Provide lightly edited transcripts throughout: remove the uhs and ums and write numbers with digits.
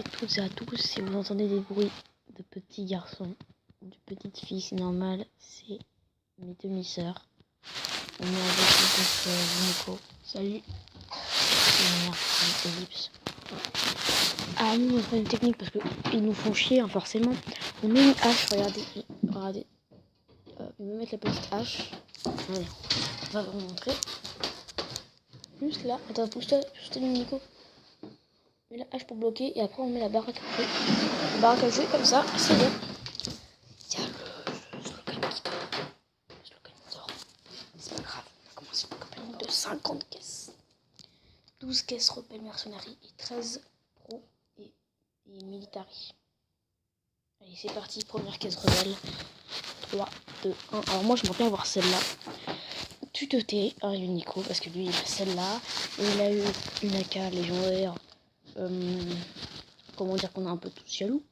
à toutes et à tous. Si vous entendez des bruits de petits garçons, de petites filles, c'est normal, c'est mes demi-sœurs. On est avec Nico. Salut. Et Ellipse. Ah nous on fait une technique parce qu'ils nous font chier hein, forcément. On met une hache, regardez. On va mettre la petite hache. Allez, on va vous montrer. Juste là, attends, pousse-toi Nico. On met la hache pour bloquer et après on met la baraque à jouer. La baraque à jouer comme ça, c'est bon. Tiens, le slogan qui dort. Le slogan qui dort. C'est pas grave, on a commencé une campagne de 50 caisses. 12 caisses rebelles mercenaries et 13 pro et military. Allez, c'est parti, première caisse rebelle. 3, 2, 1. Alors moi je m'en bien avoir celle-là. Tu te tais, hein, Nico, parce que lui il a celle-là. Et il a eu une AK légendaire. Comment dire qu'on est un peu tous jaloux.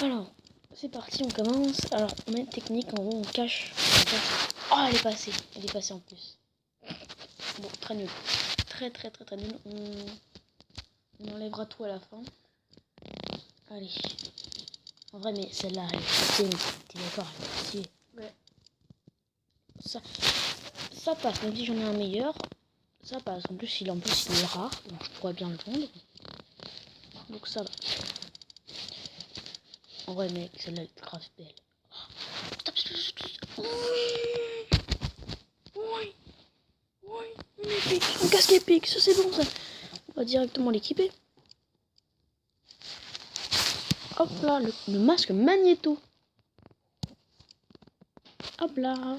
Alors, c'est parti, on commence. Alors, on met une technique, en gros, on cache. Oh, elle est passée en plus. Bon, très nul. Très nul. On enlèvera tout à la fin. Allez. En vrai, mais celle-là, elle est passée, t'es d'accord, elle est passée. Ouais. Ça passe, même si j'en ai un meilleur. Ça passe. En plus, il est rare, donc je pourrais bien le vendre. Donc ça va. En vrai, mec, celle-là est grave belle. Oui, une épique, un casque épique, ça c'est bon ça. On va directement l'équiper. Hop là, le masque magnéto. Hop là.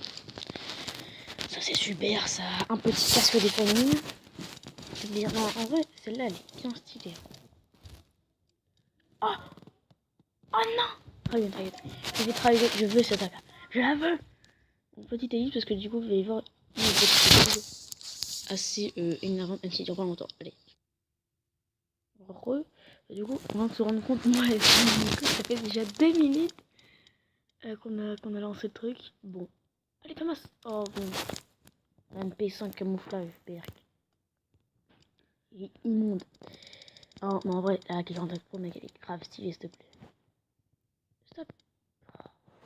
Ça c'est super ça. Un petit casque des familles. Non, en vrai, celle-là elle est bien stylée. Oh, oh non. Très bien. Je vais travailler, je veux cette attaque. Je la veux. Une petite ellipse parce que du coup, vous allez voir une petite ellipse assez énervante, même si elle dure pas longtemps. Allez. Du coup, on va se rendre compte, moi et Nico, ça fait déjà 2 minutes qu'on a lancé le truc. Bon. Allez, commence. Oh bon. Un MP5 camouflage, berk. Il est immonde. Oh, mais en vrai, la AK-47 Pro, mec, elle est grave stylée, s'il te plaît. Stop.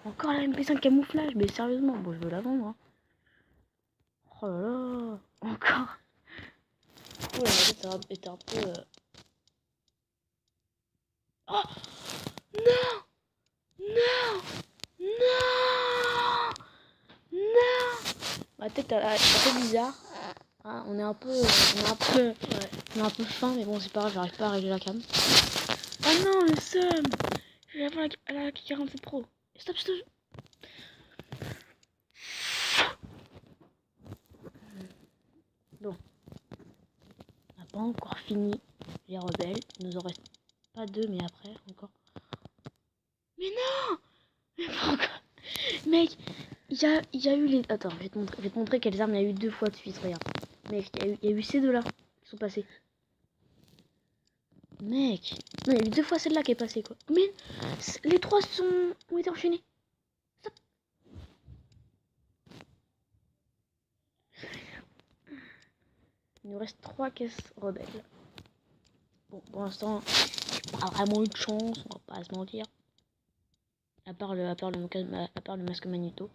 Encore la MP5 camouflage, mais sérieusement, bon, je veux la vendre. Hein. Oh là là. Encore. Ouais, ça était un peu... Oh non. Non. Non. Non. Ma tête, elle est un peu bizarre. Ah, on est un peu faim, mais bon, c'est pas grave, j'arrive pas à régler la cam. Oh non, le seum. Je vais avoir la 47 Pro. Stop. Bon. On n'a pas encore fini les rebelles. Il nous en reste pas 2, mais après, encore. Mais non. Mais pourquoi? Mec, il y a eu les... Attends, je vais te montrer quelles armes il y a eu 2 fois de suite, regarde. Mec, il y a eu ces deux-là qui sont passés. Mec, non, il y a eu 2 fois celle-là qui est passée, quoi. Mais les 3 ont été enchaînés. Stop. Il nous reste 3 caisses rebelles. Bon, pour l'instant, j'ai pas vraiment eu de chance, on va pas se mentir. À part le masque magnéto.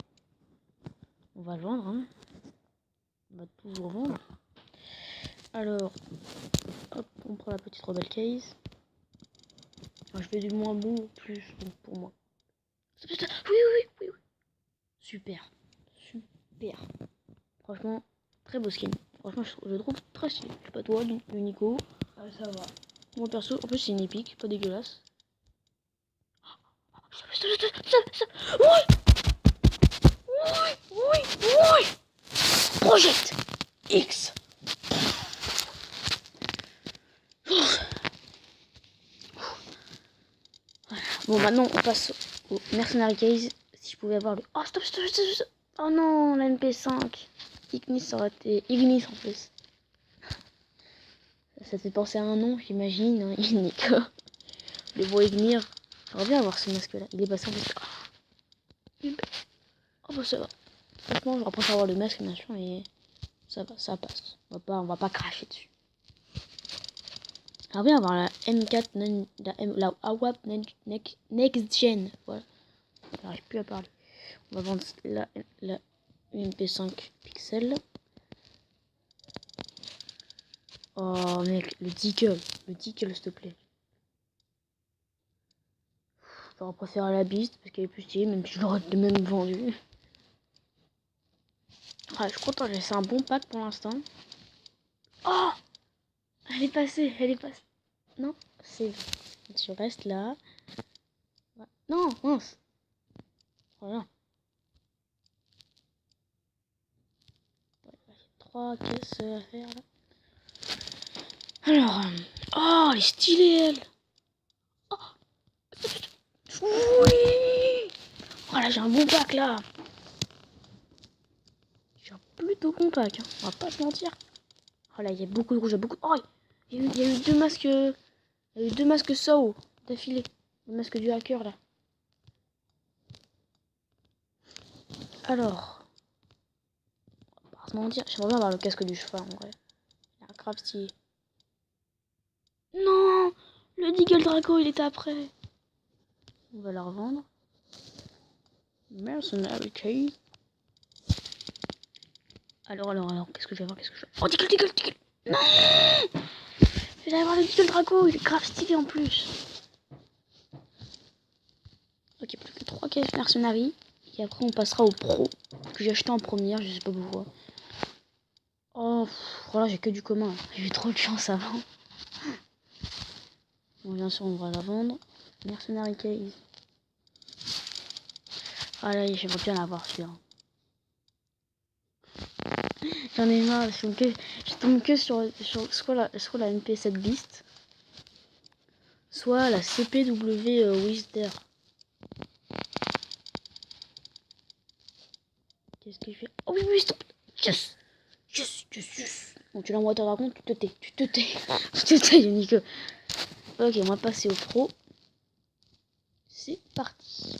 On va le vendre, hein. On va toujours vendre. Alors, hop, on prend la petite rebelle case. Moi, je fais du moins bon au plus, donc pour moi. Oui. Super. Franchement, très beau skin. Franchement, je le trouve très stylé. Je sais pas toi, le Nico. Ah, ça va. Moi perso, en plus c'est une épique, pas dégueulasse. Oui. Project X. Bon, maintenant on passe au Mercenary Case. Si je pouvais avoir le... Oh, stop. Oh non, la MP5. Ignis, ça aurait été... Ignis en plus. Ça te fait penser à un nom, j'imagine. Hein. Nico. Le beau Ignis. J'aimerais bien avoir ce masque-là. Il est passé en plus. Oh, bah ça va. Franchement, je préfère avoir le masque, bien sûr, mais ça va, ça passe. On va pas cracher dessus. J'aimerais bien avoir la M4, la AWAP Next Gen. Voilà. J'arrive plus à parler. On va vendre la UMP5 pixels. Oh mec, le deagle, s'il te plaît. J'aurais préféré la Beast parce qu'elle est plus stylée, même si je l'aurais même vendu. Ah, je suis content, j'ai laissé un bon pack pour l'instant. Oh, elle est passée. Non, c'est... Je reste là. Non, mince. Voilà. 3 caisses à faire là. Alors, oh, elle est stylée elle. Oh, oui. Voilà, j'ai un bon pack là. J'ai un plutôt bon pack, hein. On va pas se mentir. Oh là, il y a beaucoup de rouge, il y a beaucoup de... Oh, il y a eu deux masques... Il y a eu deux masques SAO d'affilée. Le masque du hacker là. Alors... On va pas se mentir, j'aimerais bien avoir le casque du cheval en vrai. Il a grave stylé. Non, le Deagle Draco il était après. On va la revendre. Mercenary Case. Alors, qu'est-ce que je vais avoir, Oh, Deagle. Non, je vais avoir le Deagle Draco, il est grave stylé en plus. Ok, plus que 3 caisses Mercenary. Et après on passera au pro. Que j'ai acheté en première, je sais pas pourquoi. Oh, voilà, j'ai que du commun. J'ai eu trop de chance avant. Bon, bien sûr, on va la vendre. Mercenary Case. Ah là, j'aimerais bien l'avoir celui-là. J'en ai marre, je tombe que sur soit la MP7 Beast, soit la CPW Wizder. Qu'est-ce que je fais? Oh oui, stop! Yes! Bon, tu l'envoies à ta raconte, tu te tais. Tu te tais, Nico. Ok, on va passer au pro. C'est parti.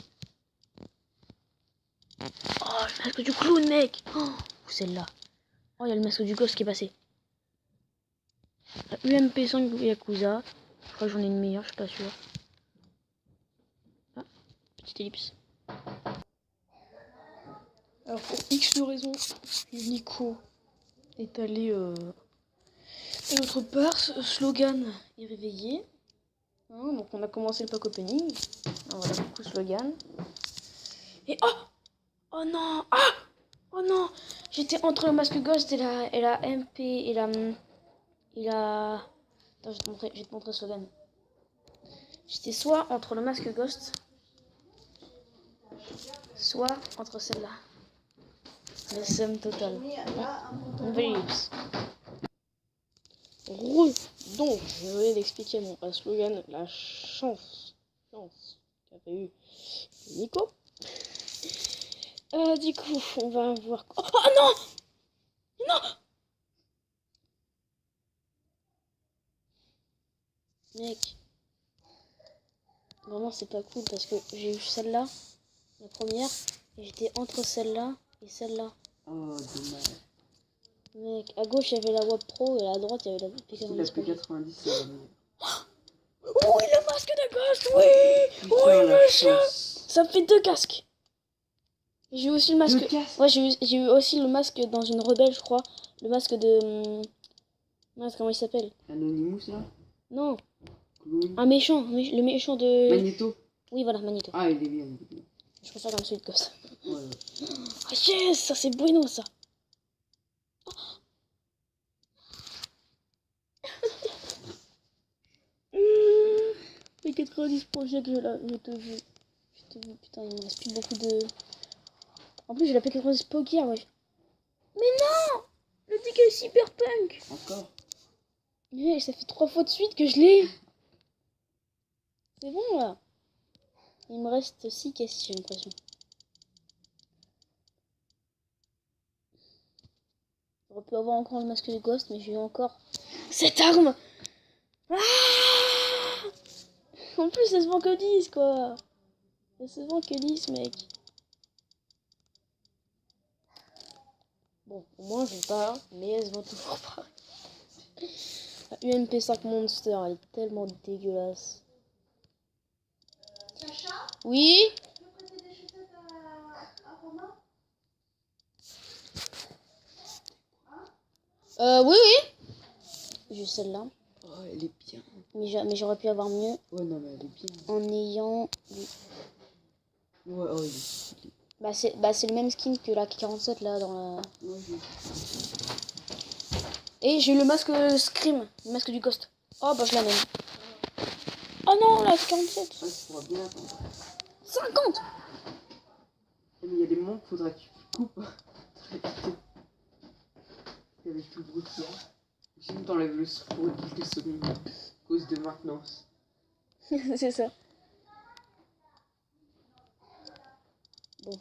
Oh, le masque du clown, mec! Oh, celle-là. Oh, il y a le masque du ghost qui est passé. La UMP5 Yakuza. Je crois que j'en ai une meilleure, je suis pas sûr. Ah, petite ellipse. Alors pour X de raison, Nico est allé à l'autre part. Slogan est réveillé. Hein, donc on a commencé le pack opening. Ah, voilà, beaucoup Slogan. Et oh! Oh non! Ah! Oh non! J'étais entre le masque Ghost et la MP et la... Attends, je vais te montrer Slogan. J'étais soit entre le masque Ghost, soit entre celle-là. Le somme total. Nouvelle ellipse. Donc, je vais l'expliquer mon slogan, la chance qu'avait eu Nico. Du coup, on va voir... Oh, oh non! Non! Mec. Vraiment, c'est pas cool parce que j'ai eu celle-là, la première, et j'étais entre celle-là et celle-là. Oh, dommage. Mec, à gauche, il y avait la WAP Pro et à droite, il y avait la P90. La P90, c'est la meilleure. Oui, le masque de ghost, oui! Oui, monsieur! Ça me fait 2 casques. J'ai eu aussi le masque. Ouais, j'ai eu aussi le masque dans une rebelle, je crois. Le masque de... Mince, comment il s'appelle? Anonymous, là? Non. Clown. Un méchant, le méchant de... Magneto. Oui, voilà, Magneto. Ah, il est bien. Je préfère comme celui de Ghost. Ouais. Ah yes, ça c'est bueno, ça. Les 90 projets que je te veux. Putain, il me reste plus beaucoup de... En plus, j'ai la P90 Poker, ouais. Mais non! Le dit que Cyberpunk! Encore? Ouais, ça fait 3 fois de suite que je l'ai. C'est bon, là. Il me reste 6 caisses, j'ai l'impression. J'aurais pu avoir encore le masque de Ghost, mais j'ai eu encore cette arme. Ah, en plus, ça se vend que 10, quoi. Ça se vend que 10, mec. Bon, au moins, je pars, mais elles se vendent toujours pareil. La UMP5 Monster, elle est tellement dégueulasse. Sacha, Oui? tu peux prêter des chaussettes à Romain? Oui, oui. J'ai celle-là. Oh, elle est bien. Mais j'aurais pu avoir mieux Ouais, non, mais elle est bien. en ayant... Ouais, oh, il est stylé. c'est le même skin que la 47 là dans la... Ouais, Et j'ai eu le masque Scream, le masque du Ghost. Oh bah je la mets. Oh non, la 47. ah, tu pourras bien attendre. 50. Mais il y a des moments qu'il faudra que tu coupes. Avec tout le bruit qu'il y a. Sinon, t'enlèves le son pour éviter le son à cause de maintenance. C'est ça. Bon.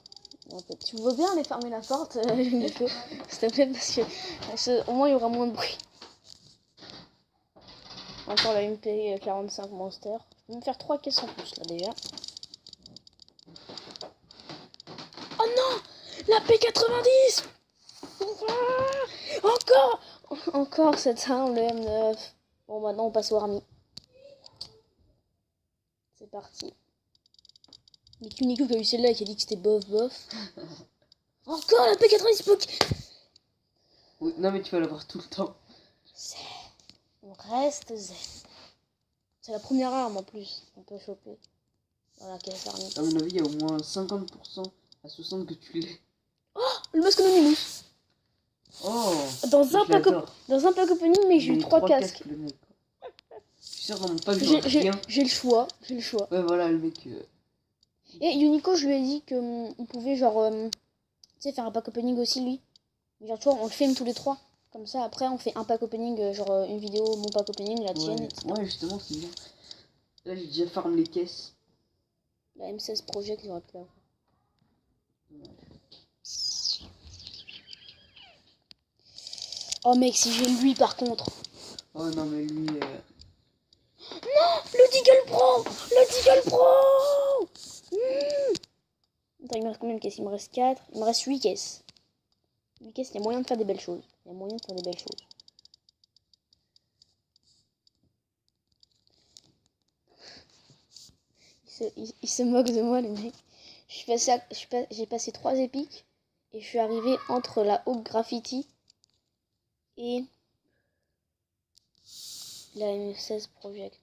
En fait, tu veux bien aller fermer la porte, Nico, s'il te plaît, parce que au moins il y aura moins de bruit. Encore la MP45 Monster. Je vais me faire 3 caisses en plus là déjà. Oh non, la P90. Encore cette arme, le M9. Bon, maintenant on passe au Army. C'est parti. Mais Nico qui a eu celle-là et qui a dit que c'était bof bof. Encore la P90 Poké. Oui, non, mais tu vas l'avoir tout le temps. Zen. On reste zen. C'est la première arme en plus qu'on peut choper dans la caisse Army. À mon avis, il y a au moins 50% à 60% que tu l'aies. Le masque Anonymous. Oh, Dans un pack opening, mais j'ai eu 3 casques. Le mec. Je suis sûr dans mon pack, j'aurais rien. J'ai le choix. Ouais, voilà, le mec. Et Unico, je lui ai dit que il pouvait genre, tu sais, faire un pack opening aussi lui. Genre, tu vois, on le filme tous les 3. Comme ça, après, on fait un pack opening, genre une vidéo, mon pack opening, la tienne, etc. Ouais, justement, c'est bien. Là, j'ai déjà farm les caisses. La M16 Project, j'aurais pu l'avoir. Oh mec, si j'ai lui par contre. Oh non, mais lui. Le Deagle Pro. Le Deagle Pro. Attends, il me reste combien de caisses? Il me reste 4. Il me reste 8 caisses. 8 caisses, il y a moyen de faire des belles choses. Il se moque de moi, les mecs. J'ai passé 3 épiques. Et je suis arrivé entre la Hawk Graffiti et la M16 Project.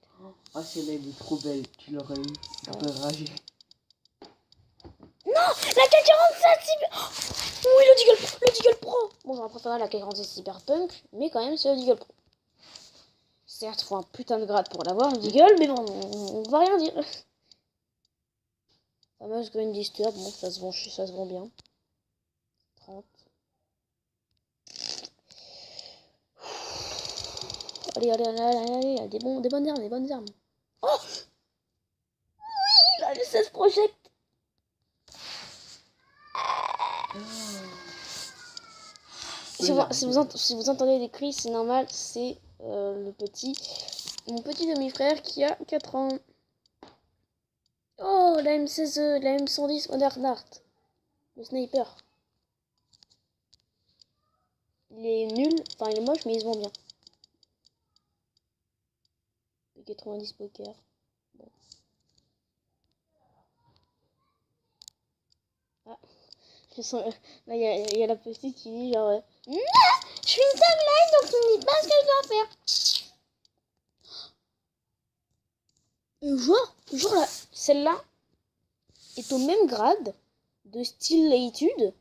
Ah, celle-là, elle est trop belle. Tu l'aurais eu. J'aurais ragé. Non, la K47 Cyber... Oui, le Deagle Pro. Bon, j'aurais préféré la K47 Cyberpunk, mais quand même, c'est le Deagle Pro. Certes, faut un putain de grade pour l'avoir, le Deagle, mais bon, on va rien dire. Fameuse Green Disturb, bon, ça se vend bien. 30. Allez, des bonnes armes. Oh oui, la M16 Project. Si vous entendez des cris, c'est normal, c'est mon petit demi-frère qui a 4 ans. Oh, la M16, la M110 Modern Art, le sniper. Il est nul, enfin il est moche, mais il se vend bien. Le 90 poker. Bon. Ah, là il y a la petite qui dit genre non, je suis une timeline donc tu me dis pas ce que je dois faire. Genre là, celle-là est au même grade de style et étude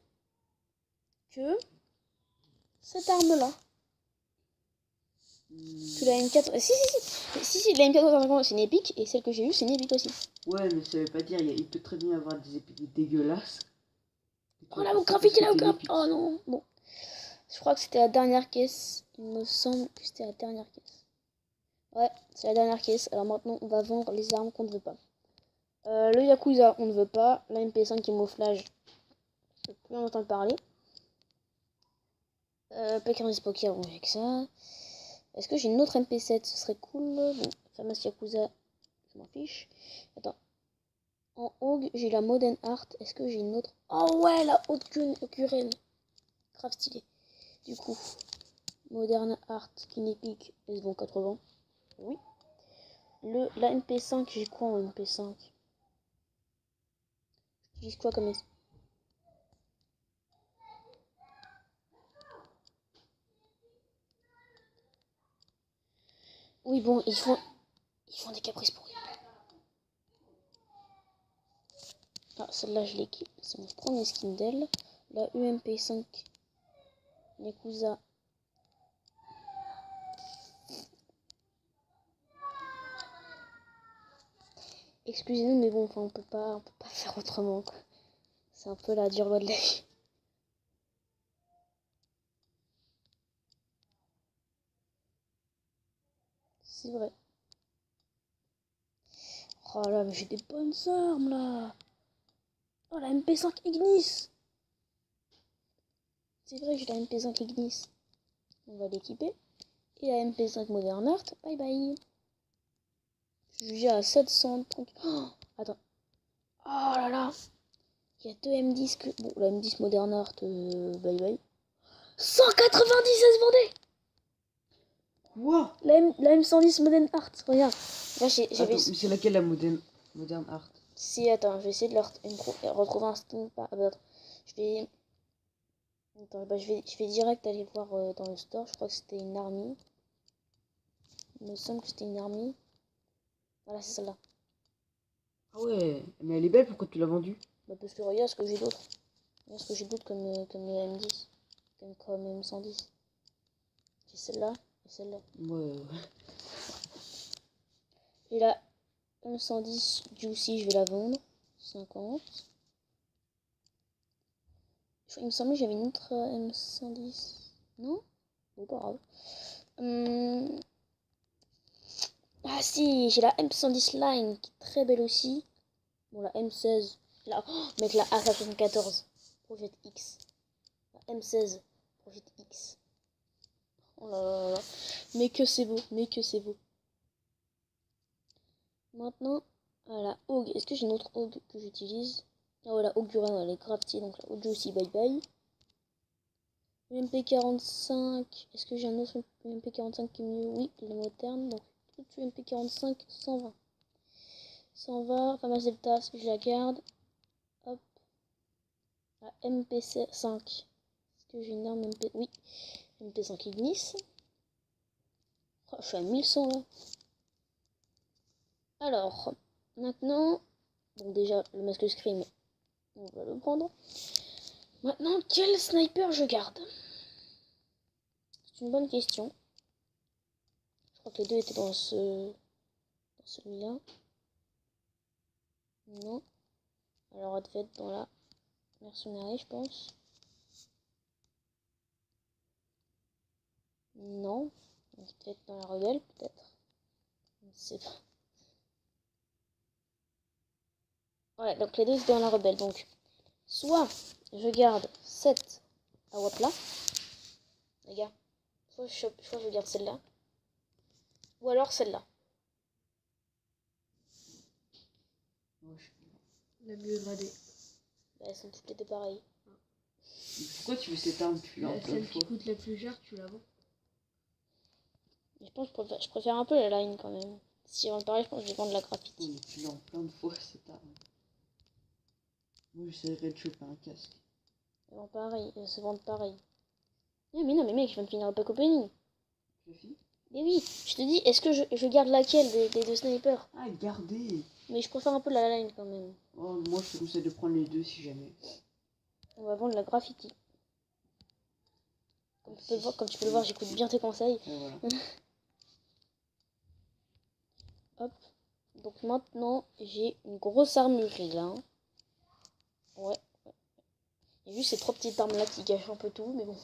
que cette arme-là. Que la M4. Si, la M4 c'est une épique et celle que j'ai eue c'est une épique aussi. Ouais, mais ça veut pas dire, il peut très bien avoir des épiques dégueulasses. Oh la graphite, oh non, bon. Je crois que c'était la dernière caisse. Il me semble que c'était la dernière caisse. Ouais, c'est la dernière caisse. Alors maintenant, on va vendre les armes qu'on ne veut pas. Le Yakuza, on ne veut pas. La MP5 camouflage, je ne peux plus en entendre parler. P15 Poker, bon, avec ça. Est-ce que j'ai une autre MP7? Ce serait cool. Bon, Famas Yakuza, je m'en fiche. Attends. En Hog, j'ai la Modern Art. Est-ce que j'ai une autre? Oh ouais, la haute Kuren. Grave stylé. Du coup, Modern Art Kinepic S20 80. Oui. La MP5, j'ai quoi en MP5? J'utilise quoi comme Oui, bon, ils font des caprices pourris. Ah, celle-là, je l'équipe. C'est mon premier skin d'elle. La UMP5 Yakuza. Excusez-nous, mais bon, enfin, on peut pas faire autrement, quoi. C'est un peu la dure loi de la vie. C'est vrai. Oh là, mais j'ai des bonnes armes, là. Oh, la MP5 Ignis. C'est vrai que j'ai la MP5 Ignis. On va l'équiper. Et la MP5 Modern Art, bye bye. Je suis à 730. Oh, attends. Oh là là. Il y a deux M10 que... Bon, la M10 Modern Art, bye bye. 197 vendés. Quoi? La M110 Modern Art, regarde. Là, Attends, mais c'est laquelle la Modern Art? Si, attends, je vais essayer de retrouver un skin. Ah, bah, attends. Je vais... Attends, bah, je vais direct aller voir dans le store. Je crois que c'était une army. Il me semble que c'était une army. Voilà, c'est celle-là. Ah ouais, mais elle est belle, pourquoi tu l'as vendue? Bah, parce que regarde ce que j'ai d'autre. Regarde ce que j'ai d'autre comme M10. Comme M110. J'ai celle-là et celle-là. Ouais. Et la M110 Juicy, je vais la vendre. 50. Il me semblait que j'avais une autre M110. Non? Bon, pas grave. Ah si, j'ai la M110 Line qui est très belle aussi. Bon, la M16. Mec, la A74 Project X. La M16 Project X. Oh là là là là. Mais que c'est beau, mais que c'est beau. Maintenant, la Hog. Est-ce que j'ai une autre Hog que j'utilise? Ah ouais, la Hog Duran, elle est crafty, donc la Hog aussi, bye bye. MP45. Est-ce que j'ai un autre MP45 qui est mieux? Oui, il est moderne, donc tout MP45 120. 120, Famas Delta, je la garde. Hop. La MP5. Est-ce que j'ai une arme MP? Oui, MP5 Ignis. Oh, je suis à 1100 là. Alors, maintenant, bon déjà le masque scream, on va le prendre. Maintenant, quel sniper je garde? C'est une bonne question. Je crois que les deux étaient dans celui-là. Non. Alors, elle devait être dans la mercenarie, je pense. Non. Elle devait être dans la rebelle, peut-être. Je ne sais pas. Ouais, donc les deux étaient dans la rebelle. Donc, soit je garde cette à là, les gars. Soit je garde celle-là. Ou alors celle-là. La mieux gradée. Bah, elles sont toutes les deux pareilles. Pourquoi tu veux cette arme? Tu l'as en plein de Celle qui fois. coûte la plus chère, tu la vends. Mais je pense que je préfère un peu la line quand même. Si on pareil, je pense que je vais vendre la graphite. Oui, mais tu l'as en plein de fois cette arme. Moi j'essaierai de choper un casque. Elles vont pareil, elles se vendent pareil. Mais non, mais mec, je viens de finir le pack opening. Tu l'as fini? Mais oui, je te dis, est-ce que je garde laquelle des deux snipers? Ah, garder! Mais je préfère un peu la line quand même. Oh, moi je te conseille de prendre les deux si jamais. On va vendre la graffiti. Comme tu peux le voir, j'écoute bien tes conseils. Et voilà. Hop. Donc maintenant, j'ai une grosse armurerie là. Ouais. Il y a juste ces trois petites armes là qui gâchent un peu tout, mais bon.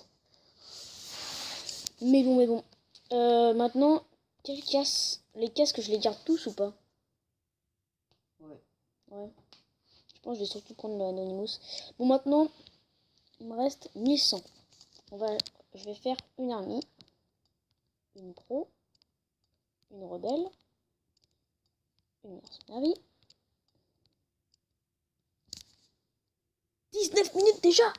Mais bon. Maintenant, quel casse? Les casques, je les garde tous ou pas? Ouais. Ouais. Je pense que je vais surtout prendre le Anonymous. Bon, maintenant, il me reste 1100. Je vais faire une army, une pro, une rebelle, une mercenary. 19 minutes déjà!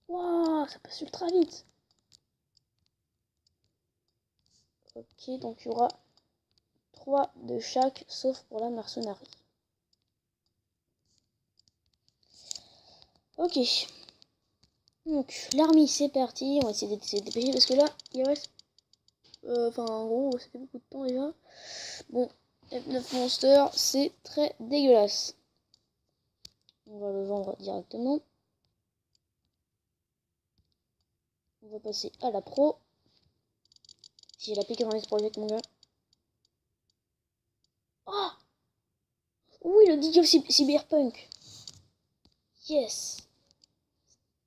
Waouh, ça passe ultra vite! Ok, donc il y aura 3 de chaque, sauf pour la mercenarie. Ok. Donc, l'armée, c'est parti. On va essayer de se dépêcher parce que là, il reste... Enfin, en gros, ça fait beaucoup de temps déjà. Bon, F9 Monster, c'est très dégueulasse. On va le vendre directement. On va passer à la pro. Si j'ai la P90 Project, mon gars. Oh oui, le Deagle Cyberpunk. Yes.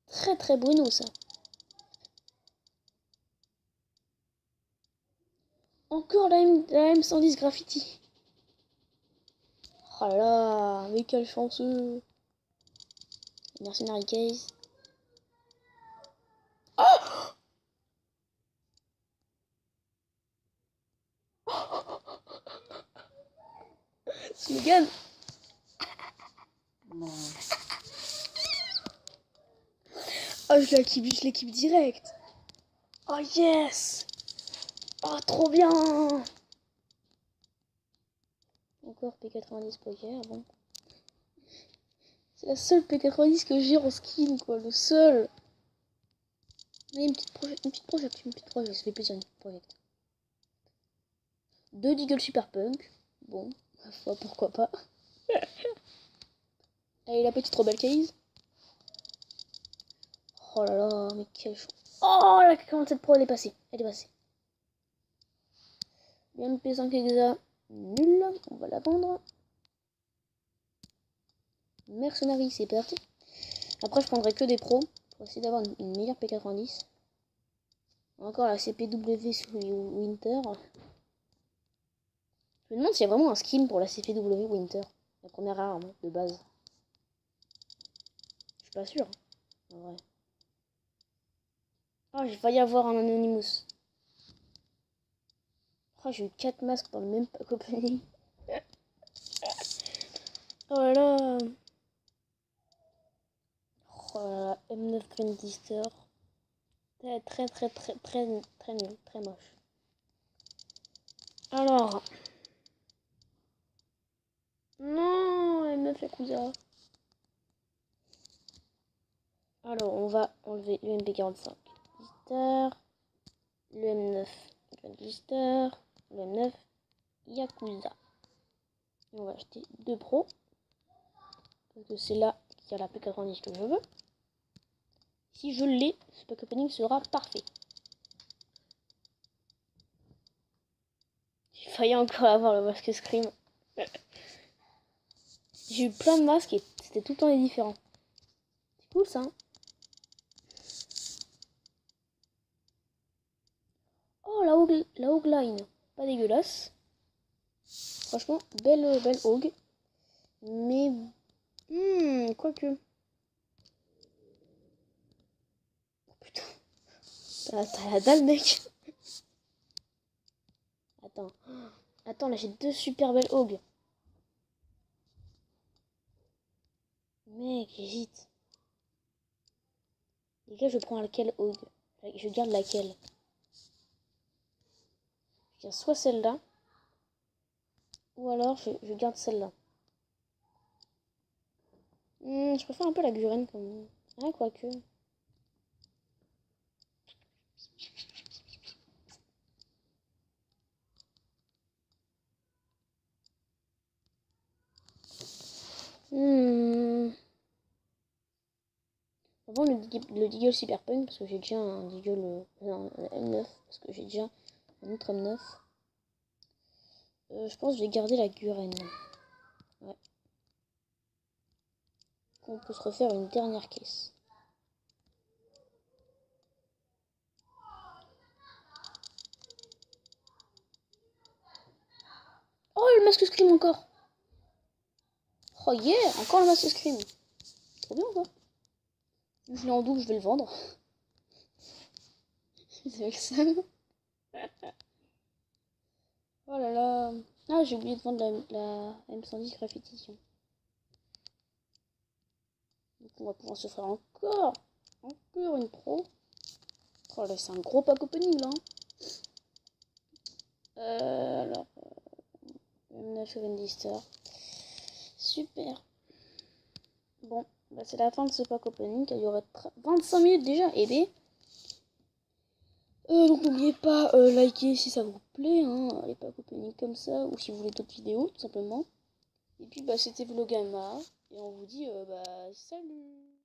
Très très bueno ça. Encore la M110 Graffiti. Oh là là, mais quel chanceux. Mercenary Case. Oh Slogan. Non. Oh, je l'équipe direct. Oh yes. Oh, trop bien. Encore P90 Poker, bon. C'est la seule P90 que j'ai en skin, quoi, le seul. Mais une petite project, ça fait plaisir, une petite project. 2 Deagle Superpunk. Bon, ma foi, pourquoi pas. Allez, la petite Rebel Case. Oh là là, mais quel chance. Oh, la 47 Pro, elle est passée. Elle est passée. Bien le P5 Exa. Nul. On va la vendre. Mercenary, c'est parti. Après, je prendrai que des pros pour essayer d'avoir une meilleure P90. Encore la CPW sous Winter. Je me demande s'il y a vraiment un skin pour la CPW Winter. La première arme de base. Je suis pas sûr. En vrai. Ah, j'ai failli avoir un Anonymous. Oh, j'ai eu 4 masques dans le même pack opening. Oh là là. Oh là là, M9 Grandlister. Très nul, très moche. Alors. Non, M9 Yakuza. Alors, on va enlever le MP45 Lister, le M9 Lister, le M9 Yakuza. Et on va acheter 2 pros. Parce que c'est là qu'il y a la P90 que je veux. Si je l'ai, ce pack opening sera parfait. J'ai failli encore avoir le masque Scream. J'ai eu plein de masques et c'était tout le temps les différents. C'est cool ça. Hein. Oh, la Hogue Line. Pas dégueulasse. Franchement, belle Hogue. Mais... quoique... Oh, putain. T'as la dalle, mec. Attends. Attends, là j'ai 2 super belles Hogues. Mec, j'hésite. Les gars, je prends laquelle Hogue? Je garde laquelle? Je garde soit celle-là. Ou alors je garde celle-là. Je préfère un peu la Guren comme... Ah, quoique. Avant le Deagle Cyberpunk parce que j'ai déjà un Deagle M9 parce que j'ai déjà un autre M9. Je pense que je vais garder la Guren. Ouais. On peut se refaire une dernière caisse. Oh, le masque Scream encore. Oh yeah, encore le masque Scream. Trop bien quoi. Je l'ai en double, je vais le vendre. C'est avec ça. Oh là là. Ah, j'ai oublié de vendre la M110 Graffiti. Donc on va pouvoir se faire encore une pro. Oh là, c'est un gros pack opening là. Alors, M9 Rendister. Super. Bon, bah c'est la fin de ce pack opening. Il y aura 25 minutes déjà. Et bien. Donc n'oubliez pas liker si ça vous plaît, hein, les packs opening comme ça, ou si vous voulez d'autres vidéos, tout simplement. Et puis bah c'était Vlogama, et on vous dit bah salut.